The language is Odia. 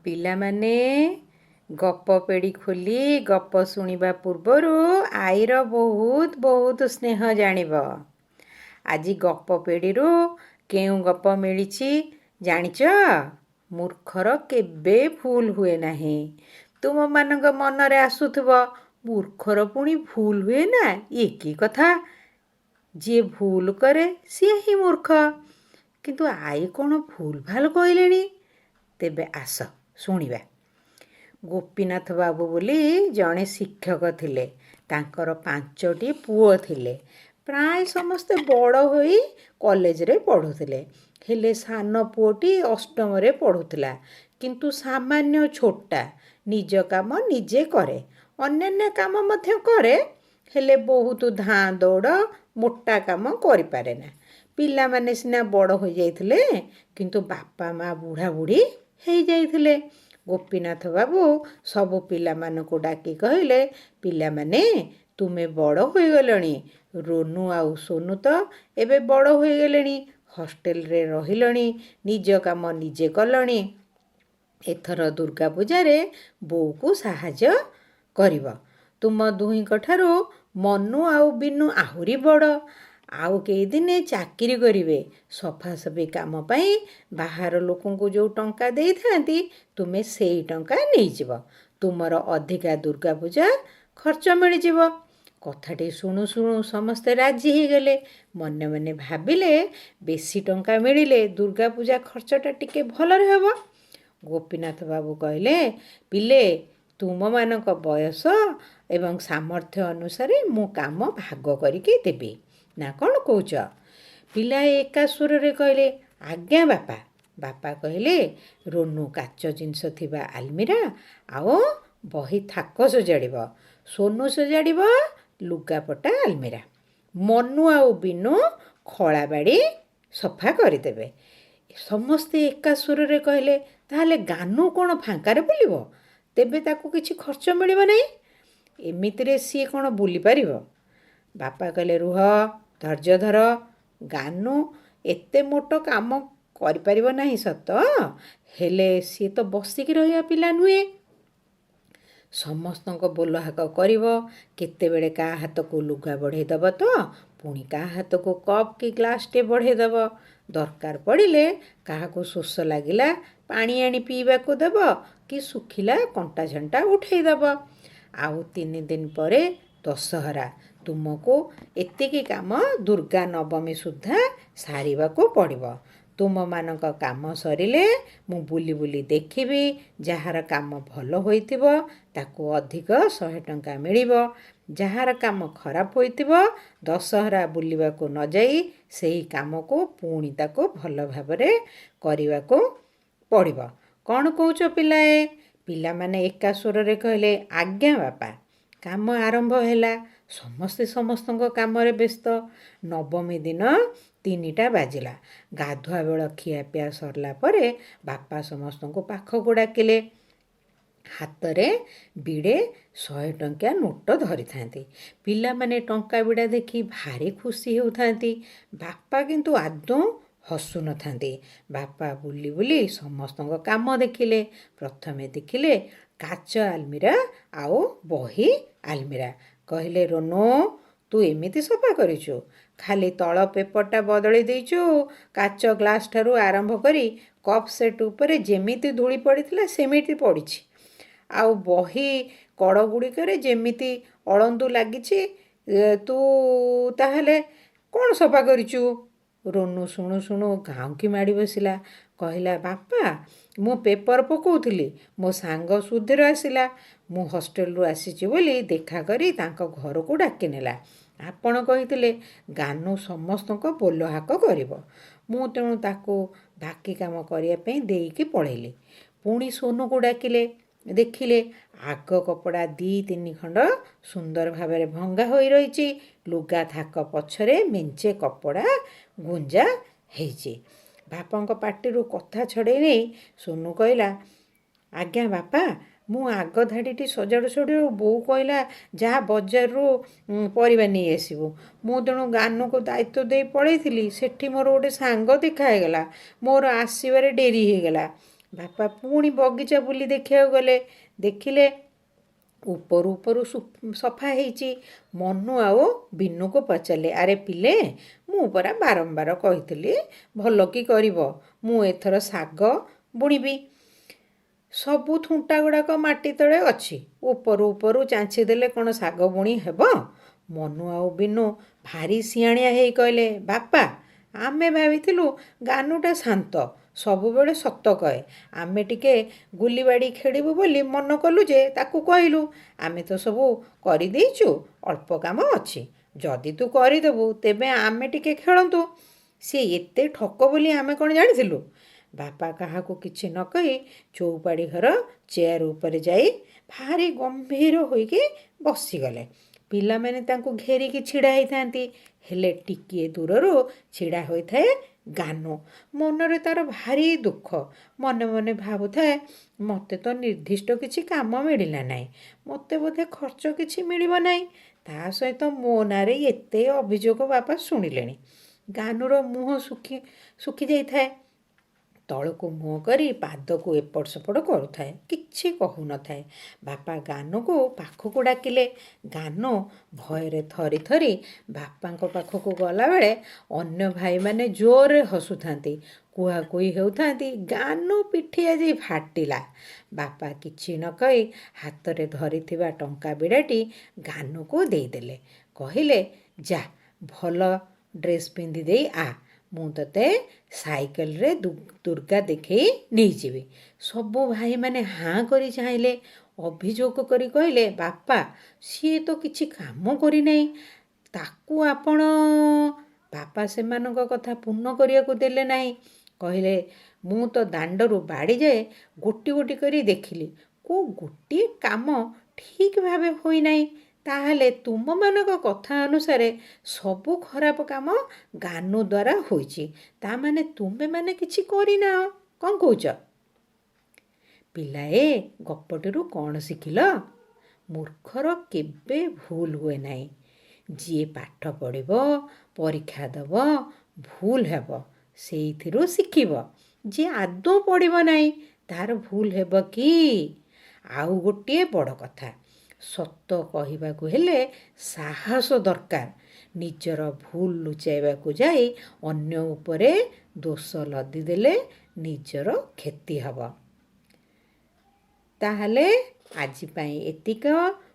ପିଲାମାନେ ଗପ ପେଡ଼ି ଖୋଲି ଗପ ଶୁଣିବା ପୂର୍ବରୁ ଆଈର ବହୁତ ବହୁତ ସ୍ନେହ ଜାଣିବ। ଆଜି ଗପ ପେଡ଼ିରୁ କେଉଁ ଗପ ମିଳିଛି ଜାଣିଛ? ମୂର୍ଖର କେବେ ଭୁଲ ହୁଏ ନାହିଁ। ତୁମମାନଙ୍କ ମନରେ ଆସୁଥିବ, ମୂର୍ଖର ପୁଣି ଭୁଲ ହୁଏ ନା? ଏ କି କଥା? ଯିଏ ଭୁଲ କରେ ସିଏ ହିଁ ମୂର୍ଖ। କିନ୍ତୁ ଆଈ କ'ଣ ଭୁଲ ଭାଲ କହିଲେଣି? ତେବେ ଆସ ଶୁଣିବା। ଗୋପୀନାଥ ବାବୁ ବୋଲି ଜଣେ ଶିକ୍ଷକ ଥିଲେ। ତାଙ୍କର 5ଟି ପୁଅ ଥିଲେ। ପ୍ରାୟ ସମସ୍ତେ ବଡ଼ ହୋଇ କଲେଜରେ ପଢ଼ୁଥିଲେ। ହେଲେ ସାନ ପୁଅଟି ଅଷ୍ଟମରେ ପଢ଼ୁଥିଲା। କିନ୍ତୁ ସାମାନ୍ୟ ଛୋଟା, ନିଜ କାମ ନିଜେ କରେ, ଅନ୍ୟାନ୍ୟ କାମ ମଧ୍ୟ କରେ। ହେଲେ ବହୁତ ଧାଁ ଦୌଡ଼, ମୋଟା କାମ କରିପାରେ ନା। ପିଲାମାନେ ସିନା ବଡ଼ ହୋଇଯାଇଥିଲେ, କିନ୍ତୁ ବାପା ମା ବୁଢ଼ା ବୁଢ଼ୀ ହେଇଯାଇଥିଲେ। ଗୋପୀନାଥ ବାବୁ ସବୁ ପିଲାମାନଙ୍କୁ ଡାକି କହିଲେ, ପିଲାମାନେ ତୁମେ ବଡ଼ ହୋଇଗଲଣି। ରୋନୁ ଆଉ ସୋନୁ ତ ଏବେ ବଡ଼ ହୋଇଗଲେଣି, ହଷ୍ଟେଲରେ ରହିଲଣି, ନିଜ କାମ ନିଜେ କଲଣି। ଏଥର ଦୁର୍ଗା ପୂଜାରେ ବୋଉକୁ ସାହାଯ୍ୟ କରିବ। ତୁମ ଦୁହିଁଙ୍କ ଠାରୁ ମନୁ ଆଉ ବିନୁ ଆହୁରି ବଡ଼। ଆଉ କେଇଦିନେ ଚାକିରି କରିବେ। ସଫାସଫି କାମ ପାଇଁ ବାହାର ଲୋକଙ୍କୁ ଯେଉଁ ଟଙ୍କା ଦେଇଥାନ୍ତି, ତୁମେ ସେଇ ଟଙ୍କା ନେଇଯିବ। ତୁମର ଅଧିକା ଦୁର୍ଗା ପୂଜା ଖର୍ଚ୍ଚ ମିଳିଯିବ। କଥାଟି ଶୁଣୁ ଶୁଣୁ ସମସ୍ତେ ରାଜି ହେଇଗଲେ। ମନେ ମନେ ଭାବିଲେ, ବେଶୀ ଟଙ୍କା ମିଳିଲେ ଦୁର୍ଗା ପୂଜା ଖର୍ଚ୍ଚଟା ଟିକେ ଭଲରେ ହେବ। ଗୋପୀନାଥ ବାବୁ କହିଲେ, ପିଲେ ତୁମମାନଙ୍କ ବୟସ ଏବଂ ସାମର୍ଥ୍ୟ ଅନୁସାରେ ମୁଁ କାମ ଭାଗ କରିକି ଦେବି, ନା କ'ଣ କହୁଛ? ପିଲାଏ ଏକା ସ୍ୱରରେ କହିଲେ, ଆଜ୍ଞା ବାପା। ବାପା କହିଲେ, ରୋନୁ କାଚ ଜିନିଷ ଥିବା ଆଲମିରା ଆଉ ବହି ଥାକ ସଜାଡ଼ିବ। ସୋନୁ ସଜାଡ଼ିବ ଲୁଗାପଟା ଆଲମିରା। ମନୁ ଆଉ ବିନୁ ଖଳାବାଡ଼ି ସଫା କରିଦେବେ। ସମସ୍ତେ ଏକା ସ୍ୱରରେ କହିଲେ, ତାହେଲେ ଗାନୁ କ'ଣ ଫାଙ୍କାରେ ବୁଲିବ? ତେବେ ତାକୁ କିଛି ଖର୍ଚ୍ଚ ମିଳିବ ନାହିଁ। ଏମିତିରେ ସିଏ କ'ଣ ବୁଲିପାରିବ? ବାପା କହିଲେ, ରୁହ, ଧୈର୍ଯ୍ୟ ଧର। ଗାନୁ ଏତେ ମୋଟ କାମ କରିପାରିବ ନାହିଁ ସତ, ହେଲେ ସିଏ ତ ବସିକି ରହିବା ପିଲା ନୁହେଁ। ସମସ୍ତଙ୍କ ବୋଲ ହାକ କରିବ। କେତେବେଳେ କାହା ହାତକୁ ଲୁଗା ବଢ଼େଇ ଦେବ ତ, ପୁଣି କାହା ହାତକୁ କପ୍ କି ଗ୍ଲାସ୍ଟେ ବଢ଼େଇ ଦେବ। ଦରକାର ପଡ଼ିଲେ କାହାକୁ ଶୋଷ ଲାଗିଲା ପାଣି ଆଣି ପିଇବାକୁ ଦେବ, କି ଶୁଖିଲା କଣ୍ଟା ଝଣ୍ଟା ଉଠେଇ ଦେବ। ଆଉ 3 ଦିନ ପରେ ଦଶହରା। ତୁମକୁ ଏତିକି କାମ ଦୁର୍ଗା ନବମୀ ସୁଦ୍ଧା ସାରିବାକୁ ପଡ଼ିବ। ତୁମମାନଙ୍କ କାମ ସରିଲେ ମୁଁ ବୁଲି ବୁଲି ଦେଖିବି। ଯାହାର କାମ ଭଲ ହୋଇଥିବ ତାକୁ ଅଧିକ 100 ଟଙ୍କା ମିଳିବ। ଯାହାର କାମ ଖରାପ ହୋଇଥିବ, ଦଶହରା ବୁଲିବାକୁ ନ ଯାଇ ସେହି କାମକୁ ପୁଣି ତାକୁ ଭଲ ଭାବରେ କରିବାକୁ ପଡ଼ିବ। କ'ଣ କହୁଛ ପିଲାଏ? ପିଲାମାନେ ଏକା ସ୍ୱରରେ କହିଲେ, ଆଜ୍ଞା ବାପା। କାମ ଆରମ୍ଭ ହେଲା। ସମସ୍ତେ ସମସ୍ତଙ୍କ କାମରେ ବ୍ୟସ୍ତ। ନବମୀ ଦିନ 3ଟା ବାଜିଲା। ଗାଧୁଆ ବେଳ ଖିଆପିଆ ସରିଲା ପରେ ବାପା ସମସ୍ତଙ୍କୁ ପାଖକୁ ଡାକିଲେ। ହାତରେ ବିଡ଼େ 100 ଟଙ୍କିଆ ନୋଟ ଧରିଥାନ୍ତି। ପିଲାମାନେ ଟଙ୍କା ବିଡ଼ା ଦେଖି ଭାରି ଖୁସି ହେଉଥାନ୍ତି। ବାପା କିନ୍ତୁ ଆଦୌ ହସୁନଥାନ୍ତି। ବାପା ବୁଲି ବୁଲି ସମସ୍ତଙ୍କ କାମ ଦେଖିଲେ। ପ୍ରଥମେ ଦେଖିଲେ କାଚ ଆଲମିରା ଆଉ ବହି ଆଲମିରା। କହିଲେ, ରୋନୁ ତୁ ଏମିତି ସଫା କରିଛୁ? ଖାଲି ତଳ ପେପରଟା ବଦଳି ଦେଇଛୁ। କାଚ ଗ୍ଲାସ୍ ଠାରୁ ଆରମ୍ଭ କରି କପ୍ ସେଟ୍ ଉପରେ ଯେମିତି ଧୂଳି ପଡ଼ିଥିଲା ସେମିତି ପଡ଼ିଛି। ଆଉ ବହି କଡ଼ଗୁଡ଼ିକରେ ଯେମିତି ଅଳନ୍ଧୁ ଲାଗିଛି। ତୁ ତାହେଲେ କ'ଣ ସଫା କରିଛୁ? ରୋନୁ ଶୁଣୁ ଶୁଣୁ ଘାଉଁକି ମାଡ଼ି ବସିଲା। କହିଲା, ବାପା ମୁଁ ପେପର ପକାଉଥିଲି। ମୋ ସାଙ୍ଗ ସୁଧୀର ଆସିଲା। ମୁଁ ହଷ୍ଟେଲରୁ ଆସିଛି ବୋଲି ଦେଖା କରି ତାଙ୍କ ଘରକୁ ଡାକିନେଲା। ଆପଣ କହିଥିଲେ ଗାନୁ ସମସ୍ତଙ୍କ ବୋଲ ହାକ କରିବ। ମୁଁ ତେଣୁ ତାକୁ ବାକି କାମ କରିବା ପାଇଁ ଦେଇକି ପଳେଇଲି। ପୁଣି ସୋନୁକୁ ଡାକିଲେ। ଦେଖିଲେ ଆଗ କପଡ଼ା 2-3 ଖଣ୍ଡ ସୁନ୍ଦର ଭାବରେ ଭଙ୍ଗା ହୋଇ ରହିଛି। ଲୁଗା ଥାକ ପଛରେ ମେଞ୍ଚେ କପଡ଼ା ଗୁଞ୍ଜା ହେଇଛି। ବାପାଙ୍କ ପାଟିରୁ କଥା ଛଡ଼େଇ ନେଇ ସୋନୁ କହିଲା, ଆଜ୍ଞା ବାପା, ମୁଁ ଆଗ ଧାଡ଼ିଟି ସଜାଡ଼ୁ ସଜାଡ଼ୁ ବୋଉ କହିଲା, ଯାହା ବଜାରରୁ ପରିବା ନେଇ ଆସିବୁ। ମୁଁ ତେଣୁ ଗାନୁକୁ ଦାୟିତ୍ୱ ଦେଇ ପଳେଇଥିଲି। ସେଠି ମୋର ଗୋଟେ ସାଙ୍ଗ ଦେଖା ହେଇଗଲା। ମୋର ଆସିବାରେ ଡେରି ହେଇଗଲା। ବାପା ପୁଣି ବଗିଚା ବୁଲି ଦେଖିବାକୁ ଗଲେ। ଦେଖିଲେ ଉପରୁ ଉପରୁ ସଫା ହେଇଛି। ମନୁ ଆଉ ବିନୁକୁ ପଚାରିଲେ, ଆରେ ପିଲେ, ମୁଁ ପରା ବାରମ୍ବାର କହିଥିଲି ଭଲ କି କରିବ। ମୁଁ ଏଥର ଶାଗ ବୁଣିବି। ସବୁ ଥୁଣ୍ଟା ଗୁଡ଼ାକ ମାଟି ତଳେ ଅଛି। ଉପରୁ ଉପରୁ ଚାଞ୍ଚି ଦେଲେ କ'ଣ ଶାଗ ବୁଣି ହେବ? ମନୁ ଆଉ ବିନୁ ଭାରି ସିଆଣିଆ ହେଇ କହିଲେ, ବାପା, ଆମେ ଭାବିଥିଲୁ ଗାନୁଟା ଶାନ୍ତ, ସବୁବେଳେ ସତ କହେ। ଆମେ ଟିକେ ଗୁଲିବାଡ଼ି ଖେଳିବୁ ବୋଲି ମନ କଲୁ ଯେ ତାକୁ କହିଲୁ। ଆମେ ତ ସବୁ କରିଦେଇଛୁ, ଅଳ୍ପ କାମ ଅଛି। ଯଦି ତୁ କରିଦେବୁ ତେବେ ଆମେ ଟିକେ ଖେଳନ୍ତୁ। ସିଏ ଏତେ ଠକ ବୋଲି ଆମେ କ'ଣ ଜାଣିଥିଲୁ? ବାପା କାହାକୁ କିଛି ନ କହି ଚଉପାଢ଼ୀ ଘର ଚେୟାର ଉପରେ ଯାଇ ଭାରି ଗମ୍ଭୀର ହୋଇକି ବସିଗଲେ। ପିଲାମାନେ ତାଙ୍କୁ ଘେରିକି ଛିଡ଼ା ହେଇଥାନ୍ତି। ହେଲେ ଟିକିଏ ଦୂରରୁ ଛିଡ଼ା ହୋଇଥାଏ ଗାନୁ। ମନରେ ତାର ଭାରି ଦୁଃଖ। ମନେ ମନେ ଭାବୁଥାଏ, ମୋତେ ତ ନିର୍ଦ୍ଦିଷ୍ଟ କିଛି କାମ ମିଳିଲା ନାହିଁ। ମୋତେ ବୋଧେ ଖର୍ଚ୍ଚ କିଛି ମିଳିବ ନାହିଁ। ତା ସହିତ ମୋ ନାଁରେ ଏତେ ଅଭିଯୋଗ ବାପା ଶୁଣିଲେଣି। ଗାନୁର ମୁହଁ ଶୁଖି ଯାଇଥାଏ। ତଳକୁ ମୁହଁ କରି ପାଦକୁ ଏପଟ ସେପଟ କରୁଥାଏ, କିଛି କହୁନଥାଏ। ବାପା ଗାନୁକୁ ପାଖକୁ ଡାକିଲେ। ଗାନୁ ଭୟରେ ଥରି ଥରି ବାପାଙ୍କ ପାଖକୁ ଗଲାବେଳେ ଅନ୍ୟ ଭାଇମାନେ ଜୋରରେ ହସୁଥାନ୍ତି, କୁହାକୁହି ହେଉଥାନ୍ତି। ଗାନୁ ପିଠି ଆଜି ଫାଟିଲା। ବାପା କିଛି ନ କହି ହାତରେ ଧରିଥିବା ଟଙ୍କା ବିଡ଼ାଟି ଗାନୁକୁ ଦେଇଦେଲେ। କହିଲେ, ଯା, ଭଲ ଡ୍ରେସ୍ ପିନ୍ଧିଦେଇ ଆ, ମୁଁ ତୋତେ ସାଇକେଲରେ ଦୁର୍ଗା ଦେଖେଇ ନେଇଯିବି। ସବୁ ଭାଇମାନେ ହାଁ କରି ଚାହିଁଲେ। ଅଭିଯୋଗ କରି କହିଲେ, ବାପା, ସିଏ ତ କିଛି କାମ କରିନାହିଁ, ତାକୁ ଆପଣ। ବାପା ସେମାନଙ୍କ କଥା ପୂର୍ଣ୍ଣ କରିବାକୁ ଦେଲେ ନାହିଁ। କହିଲେ, ମୁଁ ତ ଦାଣ୍ଡରୁ ବାଡ଼ି ଯାଏ ଗୋଟି ଗୋଟି କରି ଦେଖିଲି, କେଉଁ ଗୋଟିଏ କାମ ଠିକ୍ ଭାବେ ହୋଇନାହିଁ। ତାହେଲେ ତୁମମାନଙ୍କ କଥା ଅନୁସାରେ ସବୁ ଖରାପ କାମ ଗାନୁ ଦ୍ୱାରା ହୋଇଛି। ତାମାନେ ତୁମେମାନେ କିଛି କରିନାହ, କ'ଣ କହୁଛ? ପିଲାଏ, ଗପଟିରୁ କ'ଣ ଶିଖିଲ? ମୂର୍ଖର କେବେ ଭୁଲ ହୁଏ ନାହିଁ। ଯିଏ ପାଠ ପଢ଼ିବ, ପରୀକ୍ଷା ଦେବ, ଭୁଲ ହେବ, ସେଇଥିରୁ ଶିଖିବ। ଯିଏ ଆଦୌ ପଢ଼ିବ ନାହିଁ, ତାର ଭୁଲ ହେବ କି? ଆଉ ଗୋଟିଏ ବଡ଼ କଥା, ସତ କହିବାକୁ ହେଲେ ସାହସ ଦରକାର। ନିଜର ଭୁଲ ଲୁଚାଇବାକୁ ଯାଇ ଅନ୍ୟ ଉପରେ ଦୋଷ ଲଦିଦେଲେ ନିଜର କ୍ଷତି ହେବ। ତାହେଲେ ଆଜି ପାଇଁ ଏତିକ।